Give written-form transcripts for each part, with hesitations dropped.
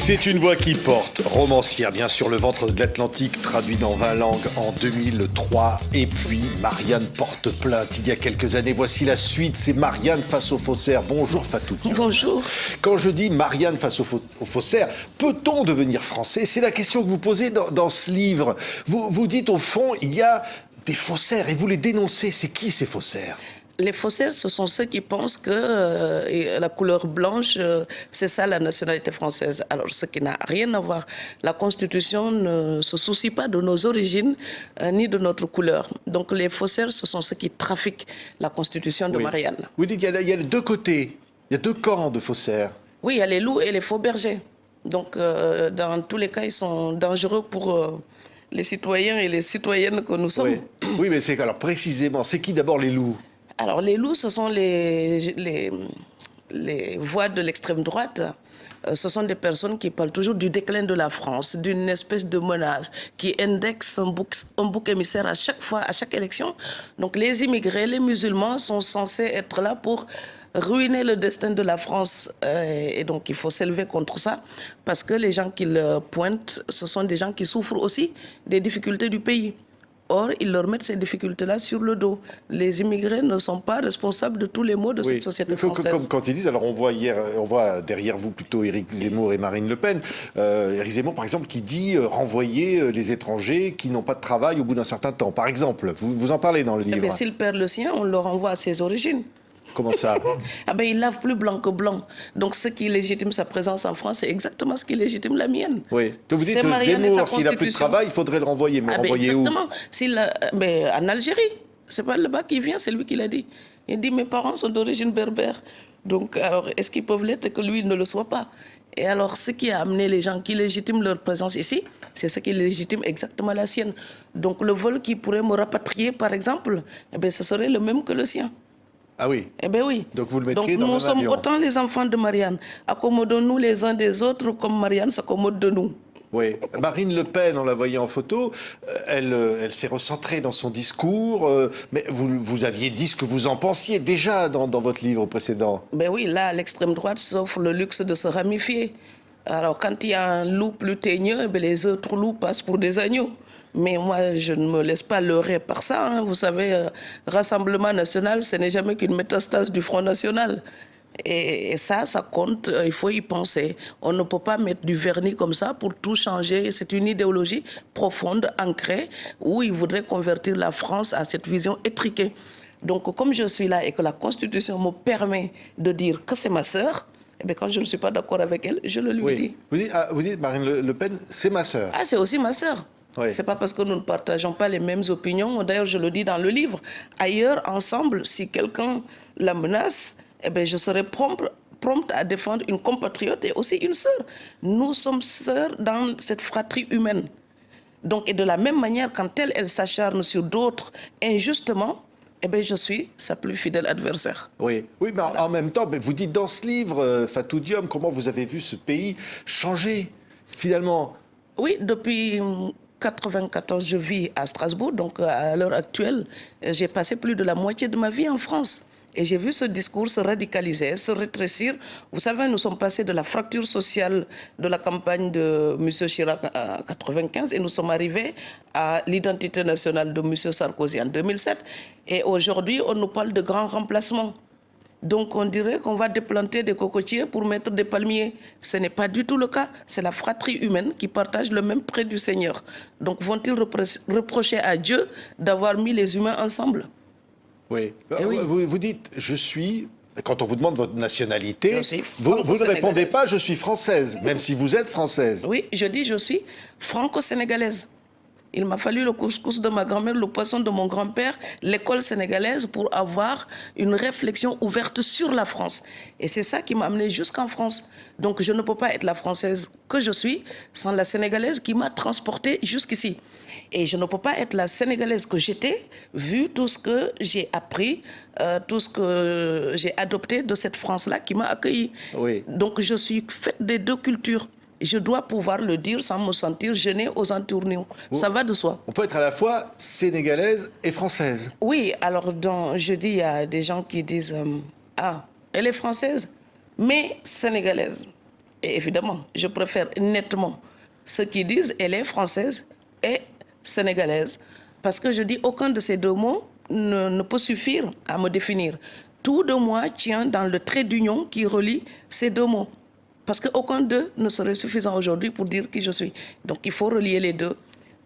C'est une voix qui porte, romancière, bien sûr, Le ventre de l'Atlantique, traduit dans 20 langues en 2003. Et puis, Marianne porte plainte il y a quelques années. Voici la suite, c'est Marianne face aux faussaires. Bonjour Fatou. Bonjour. Quand je dis Marianne face aux faussaires, peut-on devenir français? C'est la question que vous posez dans ce livre. Vous dites, au fond, il y a des faussaires et vous les dénoncez. C'est qui ces faussaires? Les faussaires, ce sont ceux qui pensent que la couleur blanche, c'est ça la nationalité française. Alors, ce qui n'a rien à voir. La Constitution ne se soucie pas de nos origines ni de notre couleur. Donc, les faussaires, ce sont ceux qui trafiquent la Constitution de Marianne. Vous dites qu'il y a deux côtés, il y a deux camps de faussaires. Oui, il y a les loups et les faux bergers. Donc, dans tous les cas, ils sont dangereux pour les citoyens et les citoyennes que nous sommes. Oui, mais alors précisément, c'est qui d'abord les loups? Alors, les loups, ce sont les voix de l'extrême droite. Ce sont des personnes qui parlent toujours du déclin de la France, d'une espèce de menace, qui indexent un bouc émissaire à chaque fois, à chaque élection. Donc, les immigrés, les musulmans sont censés être là pour ruiner le destin de la France. Et donc, il faut s'élever contre ça, parce que les gens qu'ils pointent, ce sont des gens qui souffrent aussi des difficultés du pays. Or, ils leur mettent ces difficultés-là sur le dos. Les immigrés ne sont pas responsables de tous les maux de cette société française. Comme quand ils disent, alors on voit derrière vous plutôt Éric Zemmour et Marine Le Pen. Éric Zemmour, par exemple, qui dit renvoyer les étrangers qui n'ont pas de travail au bout d'un certain temps. Par exemple, vous en parlez dans le livre. S'il perd le sien, on le renvoie à ses origines. Comment ça? Il lave plus blanc que blanc. Donc, ce qui légitime sa présence en France, c'est exactement ce qui légitime la mienne. Oui. Donc, vous dites que Zemmour, s'il n'a plus de travail, il faudrait le renvoyer. Mais renvoyer exactement. En Algérie. C'est pas là-bas qu'il vient, c'est lui qui l'a dit. Il dit, mes parents sont d'origine berbère. Donc, alors, est-ce qu'ils peuvent l'être et que lui ne le soit pas? Et alors, ce qui a amené les gens qui légitiment leur présence ici, c'est ce qui légitime exactement la sienne. Donc, le vol qui pourrait me rapatrier, par exemple, ce serait le même que le sien. Ah oui. Eh bien oui. Donc vous le mettriez dans le même avion. Nous sommes autant les enfants de Marianne. Accommodons-nous les uns des autres comme Marianne s'accommode de nous. Oui. Marine Le Pen, on la voyait en photo, elle s'est recentrée dans son discours, mais vous aviez dit ce que vous en pensiez déjà dans votre livre précédent. Ben oui, là, l'extrême droite s'offre le luxe de se ramifier. Alors, quand il y a un loup plus teigneux, les autres loups passent pour des agneaux. Mais moi, je ne me laisse pas leurrer par ça. Hein. Vous savez, Rassemblement national, ce n'est jamais qu'une métastase du Front national. Et ça compte, il faut y penser. On ne peut pas mettre du vernis comme ça pour tout changer. C'est une idéologie profonde, ancrée, où ils voudraient convertir la France à cette vision étriquée. Donc, comme je suis là et que la Constitution me permet de dire que c'est ma sœur, quand je ne suis pas d'accord avec elle, je le lui dis. Vous dites, Marine Le Pen, c'est ma sœur. Ah, c'est aussi ma sœur. Oui. C'est pas parce que nous ne partageons pas les mêmes opinions. D'ailleurs, je le dis dans le livre. Ailleurs, ensemble, si quelqu'un la menace, je serai prompte à défendre une compatriote et aussi une sœur. Nous sommes sœurs dans cette fratrie humaine. Donc, et de la même manière, quand elle s'acharne sur d'autres injustement, je suis sa plus fidèle adversaire. Oui, mais voilà. En même temps, vous dites dans ce livre, Fatou Diom, comment vous avez vu ce pays changer, finalement. Oui, depuis 1994, je vis à Strasbourg, donc à l'heure actuelle, j'ai passé plus de la moitié de ma vie en France. Et j'ai vu ce discours se radicaliser, se rétrécir. Vous savez, nous sommes passés de la fracture sociale de la campagne de M. Chirac en 1995 et nous sommes arrivés à l'identité nationale de M. Sarkozy en 2007. Et aujourd'hui, on nous parle de grands remplacements. Donc on dirait qu'on va déplanter des cocotiers pour mettre des palmiers. Ce n'est pas du tout le cas. C'est la fratrie humaine qui partage le même prêt du Seigneur. Donc vont-ils reprocher à Dieu d'avoir mis les humains ensemble? Oui. Vous dites, je suis... Quand on vous demande votre nationalité, vous ne répondez pas « je suis française », même si vous êtes française. Oui, je dis « je suis franco-sénégalaise ». Il m'a fallu le couscous de ma grand-mère, le poisson de mon grand-père, l'école sénégalaise pour avoir une réflexion ouverte sur la France. Et c'est ça qui m'a amené jusqu'en France. Donc je ne peux pas être la Française que je suis sans la Sénégalaise qui m'a transportée jusqu'ici. Et je ne peux pas être la Sénégalaise que j'étais, vu tout ce que j'ai appris, tout ce que j'ai adopté de cette France-là qui m'a accueillie. Oui. Donc je suis faite des deux cultures. Je dois pouvoir le dire sans me sentir gênée aux entournures. Ça va de soi. On peut être à la fois sénégalaise et française. Oui, alors je dis, il y a des gens qui disent « Ah, elle est française, mais sénégalaise ». Et évidemment, je préfère nettement ceux qui disent elle est française et sénégalaise. Parce que je dis aucun de ces deux mots ne peut suffire à me définir. Tout de moi tient dans le trait d'union qui relie ces deux mots. Parce qu'aucun d'eux ne serait suffisant aujourd'hui pour dire qui je suis. Donc il faut relier les deux.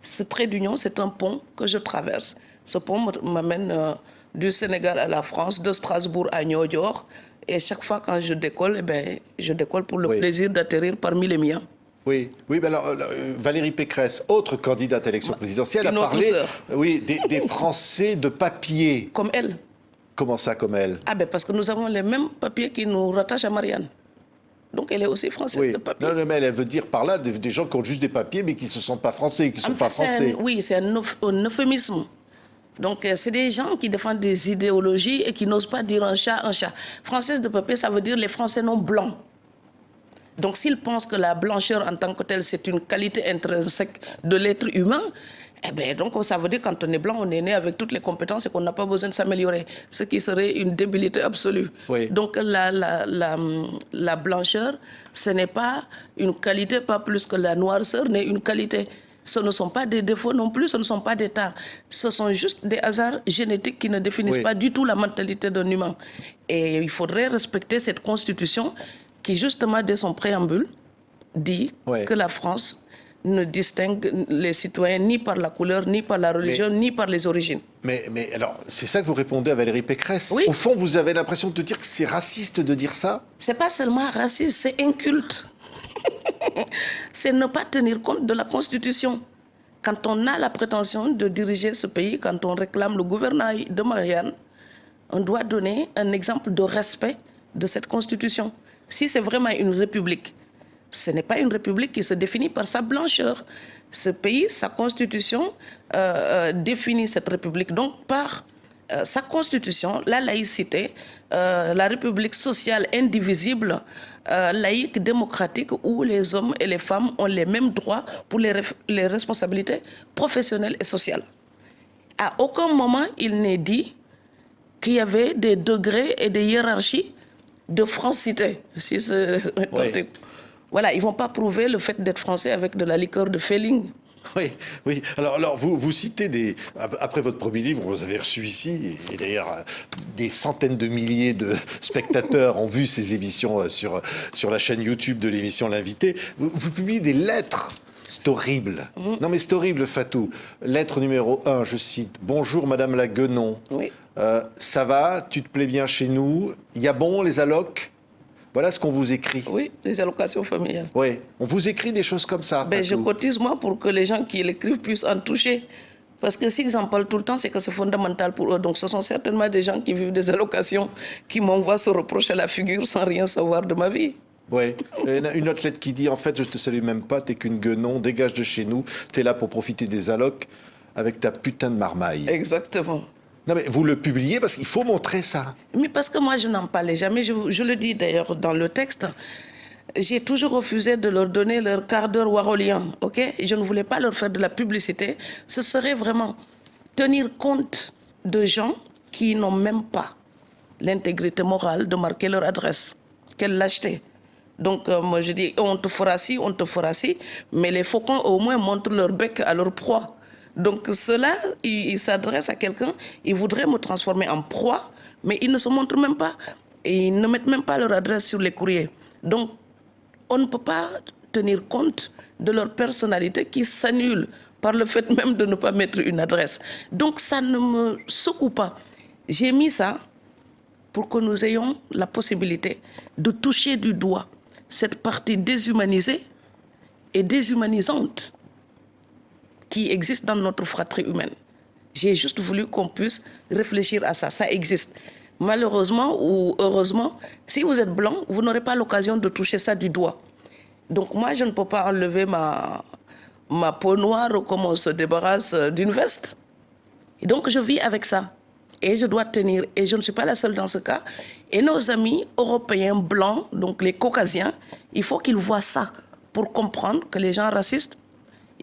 Ce trait d'union, c'est un pont que je traverse. Ce pont m'amène du Sénégal à la France, de Strasbourg à Niodior. Et chaque fois quand je décolle, eh ben, je décolle pour le plaisir d'atterrir parmi les miens. Oui, oui, mais alors Valérie Pécresse, autre candidate à l'élection présidentielle, a parlé des Français de papier. Comme elle. Comment ça, comme elle? Ah ben parce que nous avons les mêmes papiers qui nous rattachent à Marianne. Donc elle est aussi française de papier. Non, mais elle veut dire par là des gens qui ont juste des papiers mais qui ne se sentent pas français, qui ne sont pas français. Oui, c'est un euphémisme. Donc c'est des gens qui défendent des idéologies et qui n'osent pas dire un chat, un chat. Française de papier, ça veut dire les Français non blancs. Donc s'ils pensent que la blancheur en tant que telle, c'est une qualité intrinsèque de l'être humain, eh bien, donc ça veut dire que quand on est blanc, on est né avec toutes les compétences et qu'on n'a pas besoin de s'améliorer, ce qui serait une débilité absolue. Oui. Donc la blancheur, ce n'est pas une qualité, pas plus que la noirceur n'est une qualité. Ce ne sont pas des défauts non plus, ce ne sont pas des tares. Ce sont juste des hasards génétiques qui ne définissent pas du tout la mentalité d'un humain. Et il faudrait respecter cette constitution qui, justement, dès son préambule, dit que la France ne distingue les citoyens ni par la couleur, ni par la religion, ni par les origines. Mais alors, c'est ça que vous répondez à Valérie Pécresse. Oui. Au fond, vous avez l'impression de dire que c'est raciste de dire ça? C'est pas seulement raciste, c'est inculte. C'est ne pas tenir compte de la Constitution. Quand on a la prétention de diriger ce pays, quand on réclame le gouvernail de Marianne, on doit donner un exemple de respect de cette Constitution. Si c'est vraiment une république, ce n'est pas une république qui se définit par sa blancheur. Ce pays, sa constitution, définit cette république donc par sa constitution, la laïcité, la république sociale indivisible, laïque, démocratique, où les hommes et les femmes ont les mêmes droits pour les responsabilités professionnelles et sociales. À aucun moment, il n'est dit qu'il y avait des degrés et des hiérarchies de francité. Si voilà, ils ne vont pas prouver le fait d'être français avec de la liqueur de Felling. Oui. Alors vous citez après votre premier livre, vous avez reçu ici, et d'ailleurs des centaines de milliers de spectateurs ont vu ces émissions sur la chaîne YouTube de l'émission L'Invité. Vous publiez des lettres. C'est horrible. Non mais c'est horrible, Fatou. Lettre numéro 1, je cite. Bonjour Madame la Guenon. Oui. Ça va? Tu te plais bien chez nous? Il y a bon les allocs? Voilà ce qu'on vous écrit. Oui, les allocations familiales. Oui, on vous écrit des choses comme ça. Ben, je cotise moi pour que les gens qui l'écrivent puissent en toucher. Parce que s'ils en parlent tout le temps, c'est que c'est fondamental pour eux. Donc ce sont certainement des gens qui vivent des allocations qui m'envoient se reprocher la figure sans rien savoir de ma vie. Oui, une autre lettre qui dit, en fait, je te salue même pas, t'es qu'une guenon, dégage de chez nous, t'es là pour profiter des allocs avec ta putain de marmaille. Exactement. Non mais vous le publiez parce qu'il faut montrer ça. Mais parce que moi je n'en parlais jamais, je le dis d'ailleurs dans le texte, j'ai toujours refusé de leur donner leur quart d'heure warolien, ok? Je ne voulais pas leur faire de la publicité, ce serait vraiment tenir compte de gens qui n'ont même pas l'intégrité morale de marquer leur adresse. Quelle lâcheté! Donc moi je dis on te fera ci, mais les faucons au moins montrent leur bec à leur proie. Donc ceux-là, ils s'adressent à quelqu'un, ils voudraient me transformer en proie, mais ils ne se montrent même pas. Et ils ne mettent même pas leur adresse sur les courriers. Donc on ne peut pas tenir compte de leur personnalité qui s'annule par le fait même de ne pas mettre une adresse. Donc ça ne me secoue pas. J'ai mis ça pour que nous ayons la possibilité de toucher du doigt cette partie déshumanisée et déshumanisante qui existe dans notre fratrie humaine. J'ai juste voulu qu'on puisse réfléchir à ça. Ça existe. Malheureusement ou heureusement, si vous êtes blanc, vous n'aurez pas l'occasion de toucher ça du doigt. Donc moi, je ne peux pas enlever ma peau noire comme on se débarrasse d'une veste. Et donc je vis avec ça. Et je dois tenir. Et je ne suis pas la seule dans ce cas. Et nos amis européens blancs, donc les caucasiens, il faut qu'ils voient ça pour comprendre que les gens racistes,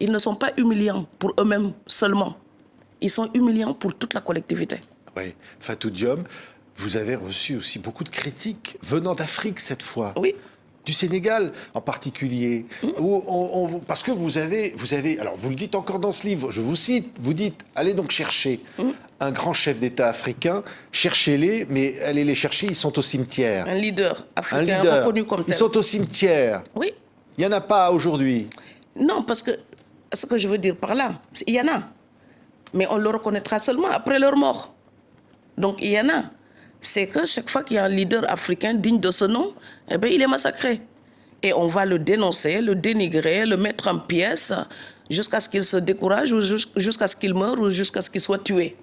ils ne sont pas humiliants pour eux-mêmes seulement. Ils sont humiliants pour toute la collectivité. Oui. Fatou Diome, vous avez reçu aussi beaucoup de critiques venant d'Afrique cette fois. Oui. du Sénégal en particulier, parce que vous avez, alors vous le dites encore dans ce livre, je vous cite, vous dites, allez donc chercher un grand chef d'État africain, cherchez-les, mais allez les chercher, ils sont au cimetière. Un leader africain reconnu comme tel. Ils sont au cimetière. Oui. Il n'y en a pas aujourd'hui. Non, parce que ce que je veux dire par là, il y en a. Mais on le reconnaîtra seulement après leur mort. Donc il y en a. C'est que chaque fois qu'il y a un leader africain digne de ce nom, eh bien, il est massacré. Et on va le dénoncer, le dénigrer, le mettre en pièces jusqu'à ce qu'il se décourage ou jusqu'à ce qu'il meure ou jusqu'à ce qu'il soit tué.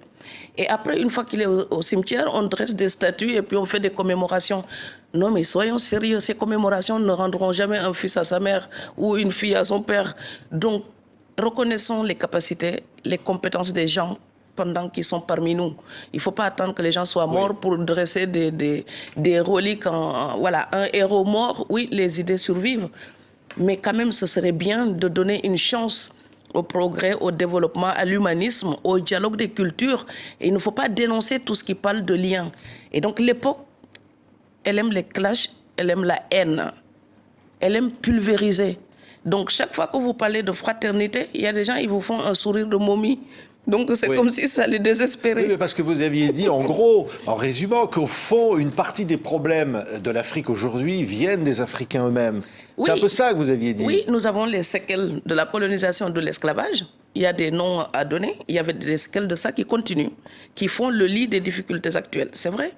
Et après, une fois qu'il est au cimetière, on dresse des statues et puis on fait des commémorations. Non, mais soyons sérieux, ces commémorations ne rendront jamais un fils à sa mère ou une fille à son père. Donc, reconnaissons les capacités, les compétences des gens pendant qu'ils sont parmi nous. Il ne faut pas attendre que les gens soient morts pour dresser des reliques. Voilà, un héros mort, oui, les idées survivent. Mais quand même, ce serait bien de donner une chance au progrès, au développement, à l'humanisme, au dialogue des cultures. Et il ne faut pas dénoncer tout ce qui parle de lien. Et donc l'époque, elle aime les clashs, elle aime la haine. Elle aime pulvériser. Donc chaque fois que vous parlez de fraternité, il y a des gens, ils vous font un sourire de momie. Donc c'est comme si ça les désespérait. Oui, mais parce que vous aviez dit, en gros, en résumant, qu'au fond, une partie des problèmes de l'Afrique aujourd'hui viennent des Africains eux-mêmes. Oui. C'est un peu ça que vous aviez dit. Oui, nous avons les séquelles de la colonisation, de l'esclavage. Il y a des noms à donner. Il y avait des séquelles de ça qui continuent, qui font le lit des difficultés actuelles. C'est vrai.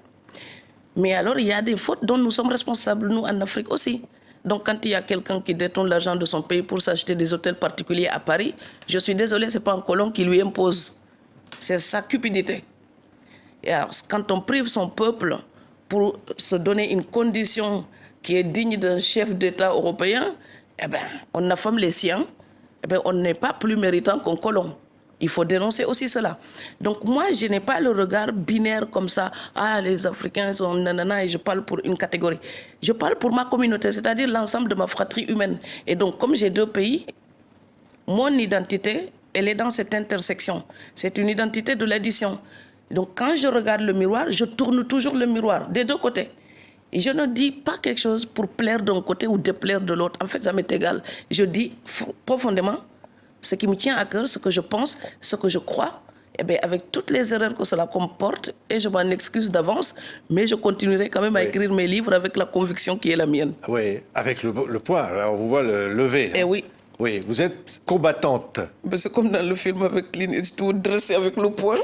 Mais alors, il y a des fautes dont nous sommes responsables, nous, en Afrique aussi. Donc, quand il y a quelqu'un qui détourne l'argent de son pays pour s'acheter des hôtels particuliers à Paris, je suis désolé, ce n'est pas un colon qui lui impose. C'est sa cupidité. Et alors, quand on prive son peuple pour se donner une condition qui est digne d'un chef d'État européen, eh ben, on affame les siens, eh ben, on n'est pas plus méritant qu'un colon. Il faut dénoncer aussi cela. Donc moi, je n'ai pas le regard binaire comme ça. Ah, les Africains sont nanana et je parle pour une catégorie. Je parle pour ma communauté, c'est-à-dire l'ensemble de ma fratrie humaine. Et donc, comme j'ai deux pays, mon identité, elle est dans cette intersection. C'est une identité de l'addition. Donc quand je regarde le miroir, je tourne toujours le miroir, des deux côtés. Et je ne dis pas quelque chose pour plaire d'un côté ou déplaire de l'autre. En fait, ça m'est égal. Je dis profondément ce qui me tient à cœur, ce que je pense, ce que je crois, eh bien, avec toutes les erreurs que cela comporte, et je m'en excuse d'avance, mais je continuerai quand même à écrire mes livres avec la conviction qui est la mienne. Oui, avec le poing, alors on vous voit le lever. Eh oui. Oui, vous êtes combattante. Ben, c'est comme dans le film avec Clint Eastwood, dressé avec le poing.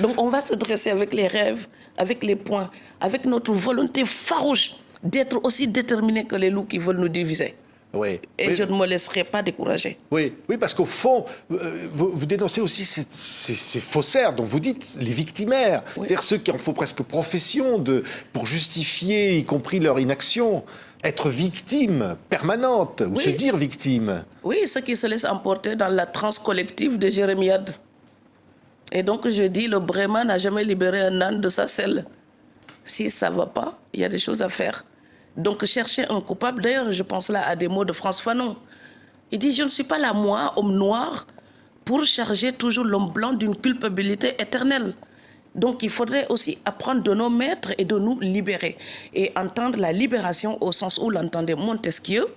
Donc on va se dresser avec les rêves, avec les poings, avec notre volonté farouche d'être aussi déterminés que les loups qui veulent nous diviser. Oui. Et je ne me laisserai pas décourager. Oui, oui, parce qu'au fond, vous dénoncez aussi ces faussaires dont vous dites les victimaires, c'est-à-dire ceux qui en font presque profession pour justifier, y compris leur inaction, être victime permanente, ou se dire victime. Oui, ceux qui se laissent emporter dans la transe collective de Jérémiade. Et donc je dis, le Bréma n'a jamais libéré un âne de sa selle. Si ça ne va pas, il y a des choses à faire. Donc chercher un coupable, d'ailleurs je pense là à des mots de Frantz Fanon. Il dit, je ne suis pas là, moi, homme noir, pour charger toujours l'homme blanc d'une culpabilité éternelle. Donc il faudrait aussi apprendre de nos maîtres et de nous libérer. Et entendre la libération au sens où l'entendait Montesquieu,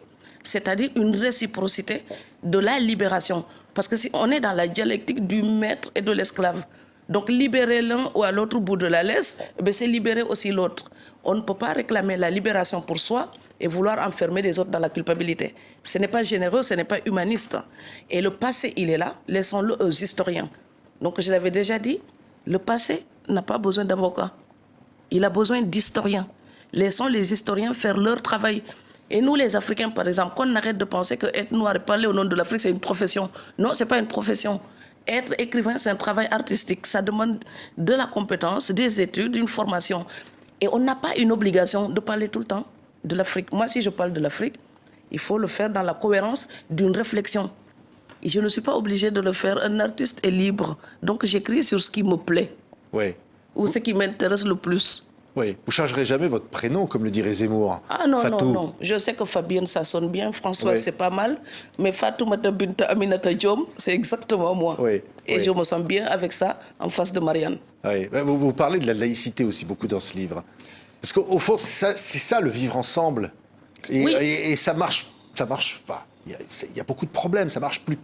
c'est-à-dire une réciprocité de la libération. Parce que si on est dans la dialectique du maître et de l'esclave, donc libérer l'un ou à l'autre bout de la laisse, c'est libérer aussi l'autre. On ne peut pas réclamer la libération pour soi et vouloir enfermer les autres dans la culpabilité. Ce n'est pas généreux, ce n'est pas humaniste. Et le passé, il est là, laissons-le aux historiens. Donc je l'avais déjà dit, le passé n'a pas besoin d'avocats. Il a besoin d'historiens. Laissons les historiens faire leur travail. Et nous, les Africains, par exemple, qu'on arrête de penser que être noir et parler au nom de l'Afrique, c'est une profession. Non, ce n'est pas une profession. Être écrivain, c'est un travail artistique. Ça demande de la compétence, des études, une formation. Et on n'a pas une obligation de parler tout le temps de l'Afrique. Moi, si je parle de l'Afrique, il faut le faire dans la cohérence d'une réflexion. Et je ne suis pas obligé de le faire. Un artiste est libre. Donc j'écris sur ce qui me plaît. Oui. Ou ce qui m'intéresse le plus. Oui. Vous ne changerez jamais votre prénom, comme le dirait Zemmour. Ah non, Fatou. non. Je sais que Fabienne, ça sonne bien. François, c'est pas mal. Mais Fatoumata Binta Aminata Diom, c'est exactement moi. Oui. Et je me sens bien avec ça, en face de Marianne. Oui. Vous parlez de la laïcité aussi beaucoup dans ce livre. Parce qu'au fond, c'est ça le vivre ensemble. Et, Oui. et ça marche pas. Il y a beaucoup de problèmes, ça marche plus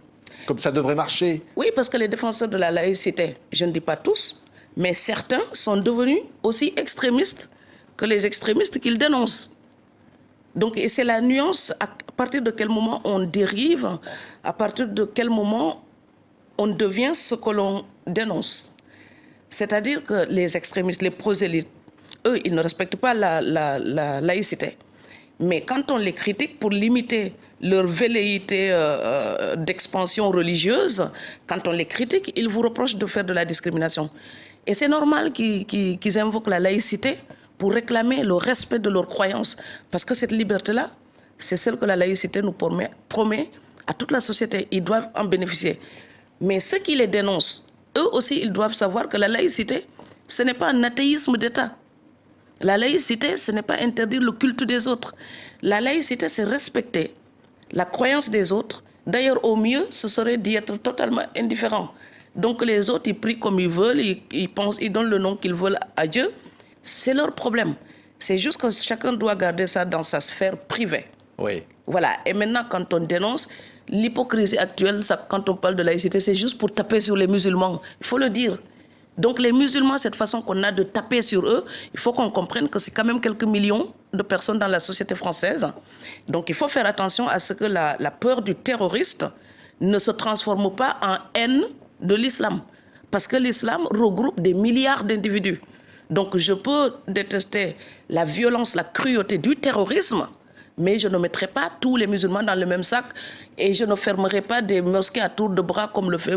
comme ça devrait marcher. Oui, parce que les défenseurs de la laïcité, je ne dis pas tous, mais certains sont devenus aussi extrémistes que les extrémistes qu'ils dénoncent. Donc, et c'est la nuance, à partir de quel moment on dérive, à partir de quel moment on devient ce que l'on dénonce. C'est-à-dire que les extrémistes, les prosélytes, eux, ils ne respectent pas la laïcité. Mais quand on les critique pour limiter leur velléité d'expansion religieuse, quand on les critique, ils vous reprochent de faire de la discrimination. Et c'est normal qu'ils invoquent la laïcité pour réclamer le respect de leurs croyances. Parce que cette liberté-là, c'est celle que la laïcité nous promet à toute la société. Ils doivent en bénéficier. Mais ceux qui les dénoncent, eux aussi, ils doivent savoir que la laïcité, ce n'est pas un athéisme d'État. La laïcité, ce n'est pas interdire le culte des autres. La laïcité, c'est respecter la croyance des autres. D'ailleurs, au mieux, ce serait d'y être totalement indifférent. Donc les autres, ils prient comme ils veulent, ils donnent le nom qu'ils veulent à Dieu. C'est leur problème. C'est juste que chacun doit garder ça dans sa sphère privée. Oui. Voilà. Et maintenant, quand on dénonce l'hypocrisie actuelle, ça, quand on parle de laïcité, c'est juste pour taper sur les musulmans. Il faut le dire. Donc les musulmans, cette façon qu'on a de taper sur eux, il faut qu'on comprenne que c'est quand même quelques millions de personnes dans la société française. Donc il faut faire attention à ce que la peur du terroriste ne se transforme pas en haine de l'islam. Parce que l'islam regroupe des milliards d'individus. Donc je peux détester la violence, la cruauté du terrorisme, mais je ne mettrai pas tous les musulmans dans le même sac et je ne fermerai pas des mosquées à tour de bras comme le fait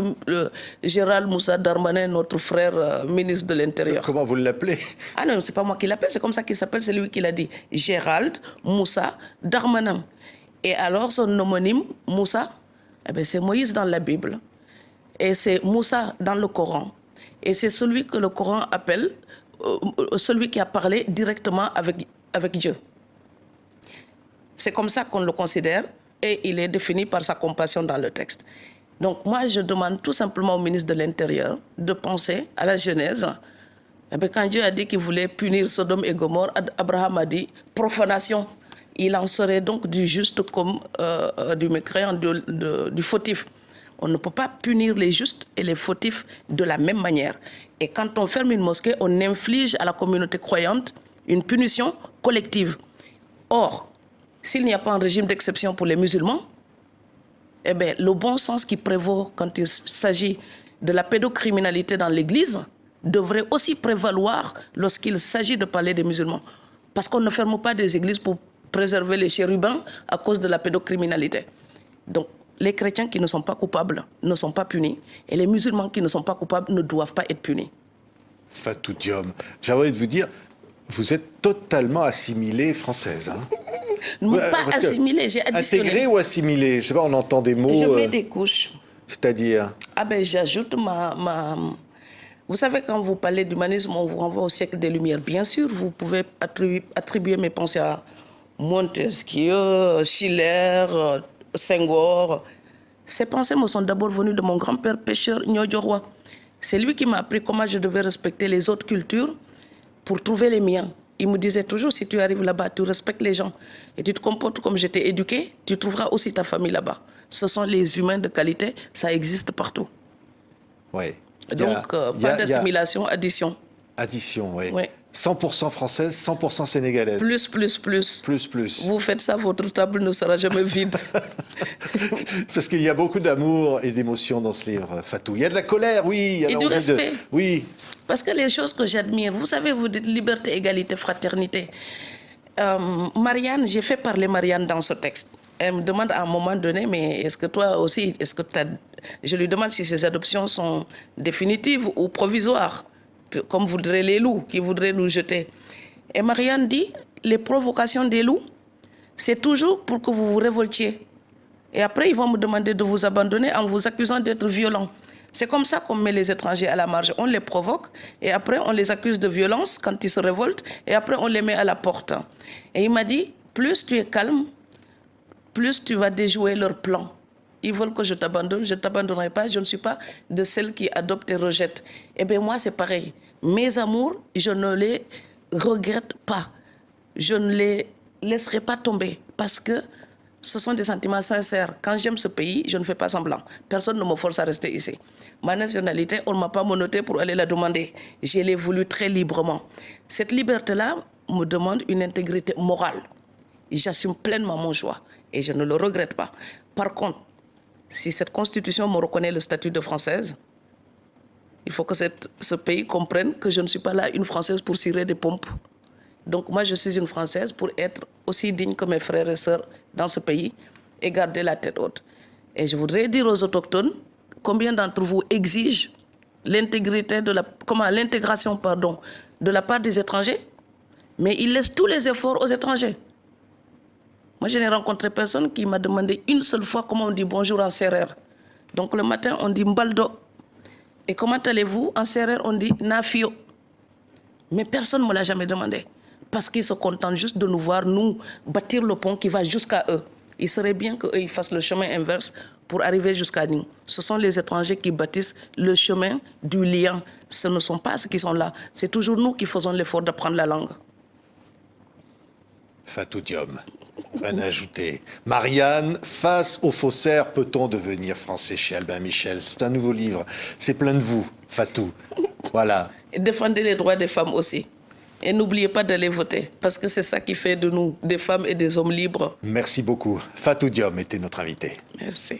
Gérald Moussa Darmanin, notre frère ministre de l'Intérieur. Comment vous l'appelez? Ah non, c'est pas moi qui l'appelle, c'est comme ça qu'il s'appelle, c'est lui qui l'a dit. Gérald Moussa Darmanin. Et alors son homonyme, Moussa, eh bien, c'est Moïse dans la Bible. Et c'est Moussa dans le Coran. Et c'est celui que le Coran appelle, celui qui a parlé directement avec Dieu. C'est comme ça qu'on le considère et il est défini par sa compassion dans le texte. Donc moi, je demande tout simplement au ministre de l'Intérieur de penser à la Genèse. Et bien, quand Dieu a dit qu'il voulait punir Sodome et Gomorrhe, Abraham a dit profanation. Il en serait donc du juste comme du mécréant, du fautif. On ne peut pas punir les justes et les fautifs de la même manière. Et quand on ferme une mosquée, on inflige à la communauté croyante une punition collective. Or, s'il n'y a pas un régime d'exception pour les musulmans, eh bien, le bon sens qui prévaut quand il s'agit de la pédocriminalité dans l'Église devrait aussi prévaloir lorsqu'il s'agit de parler des musulmans. Parce qu'on ne ferme pas des églises pour préserver les chérubins à cause de la pédocriminalité. Donc, les chrétiens qui ne sont pas coupables ne sont pas punis et les musulmans qui ne sont pas coupables ne doivent pas être punis. Fatou Diom, j'ai envie de vous dire, vous êtes totalement assimilée française. Hein? Non, pas assimilée, j'ai additionné. Intégrée ou assimilée? Je sais pas, on entend des mots. Je mets des couches. C'est-à-dire? Ah ben, j'ajoute ma... Vous savez, quand vous parlez d'humanisme, on vous renvoie au siècle des Lumières. Bien sûr, vous pouvez attribuer mes pensées à Montesquieu, Schiller, Senghor. Ces pensées me sont d'abord venues de mon grand-père pêcheur Nyodjoroa. C'est lui qui m'a appris comment je devais respecter les autres cultures pour trouver les miens. Il me disait toujours, si tu arrives là-bas, tu respectes les gens et tu te comportes comme je t'ai éduqué, tu trouveras aussi ta famille là-bas. Ce sont les humains de qualité, ça existe partout. Oui. Donc, pas d'assimilation, addition. Addition, oui. Oui. 100% française, 100% sénégalaise. Plus. Vous faites ça, votre table ne sera jamais vide. Parce qu'il y a beaucoup d'amour et d'émotion dans ce livre, Fatou. Il y a de la colère, oui. Et du respect. Oui. Parce que les choses que j'admire, vous savez, vous dites liberté, égalité, fraternité. Marianne, j'ai fait parler Marianne dans ce texte. Elle me demande à un moment donné, mais est-ce que toi aussi, je lui demande si ces adoptions sont définitives ou provisoires, comme voudraient les loups qui voudraient nous jeter. Et Marianne dit, les provocations des loups, c'est toujours pour que vous vous révoltiez. Et après, ils vont me demander de vous abandonner en vous accusant d'être violent. C'est comme ça qu'on met les étrangers à la marge. On les provoque et après on les accuse de violence quand ils se révoltent et après on les met à la porte. Et il m'a dit, plus tu es calme, plus tu vas déjouer leurs plans. Ils veulent que je t'abandonne, je ne t'abandonnerai pas, je ne suis pas de celles qui adoptent et rejettent. Eh bien moi c'est pareil. Mes amours, je ne les regrette pas. Je ne les laisserai pas tomber parce que ce sont des sentiments sincères. Quand j'aime ce pays, je ne fais pas semblant. Personne ne me force à rester ici. Ma nationalité, on ne m'a pas menotté pour aller la demander. Je l'ai voulu très librement. Cette liberté-là me demande une intégrité morale. J'assume pleinement mon choix et je ne le regrette pas. Par contre, si cette constitution me reconnaît le statut de Française, il faut que ce pays comprenne que je ne suis pas là une Française pour cirer des pompes. Donc moi, je suis une Française pour être aussi digne que mes frères et sœurs dans ce pays et garder la tête haute. Et je voudrais dire aux autochtones, combien d'entre vous exigent l'intégration de la part des étrangers, mais ils laissent tous les efforts aux étrangers. Moi, je n'ai rencontré personne qui m'a demandé une seule fois comment on dit bonjour en sérère. Donc le matin, on dit mbaldo. Et comment allez-vous? En sérère, on dit nafio. Mais personne ne me l'a jamais demandé. Parce qu'ils se contentent juste de nous voir, nous, bâtir le pont qui va jusqu'à eux. Il serait bien qu'eux, ils fassent le chemin inverse pour arriver jusqu'à nous. Ce sont les étrangers qui bâtissent le chemin du lien. Ce ne sont pas ceux qui sont là. C'est toujours nous qui faisons l'effort d'apprendre la langue. Fatou Diom, rien à ajouter. Marianne, face aux faussaires, peut-on devenir français chez Albin Michel? C'est un nouveau livre. C'est plein de vous, Fatou. Voilà. Et défendez les droits des femmes aussi. Et n'oubliez pas d'aller voter, parce que c'est ça qui fait de nous des femmes et des hommes libres. Merci beaucoup. Fatou Diom était notre invité. Merci.